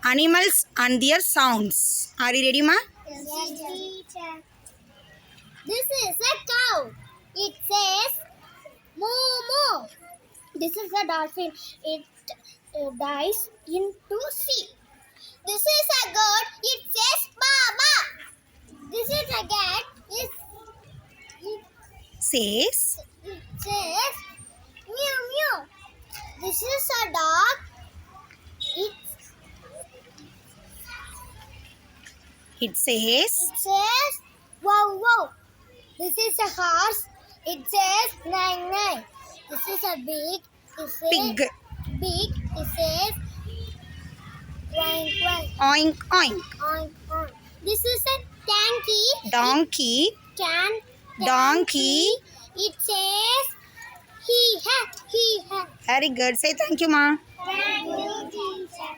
animals and their sounds. Are you ready, ma? Yes, teacher. This is a cow. It says moo moo. This is a dolphin. It dives into sea. This is a goat. It says ba ba. This is a cat. Says. It says mew mew. This is a dog. It says. It says wow wow. This is a horse. It says nine nine. This is a pig. It says Pig. Big. It says oink oink. Oink oink. Oink oink. This is a donkey. Donkey. Donkey. It says he ha he ha. Very good. Say thank you, ma. Thank you.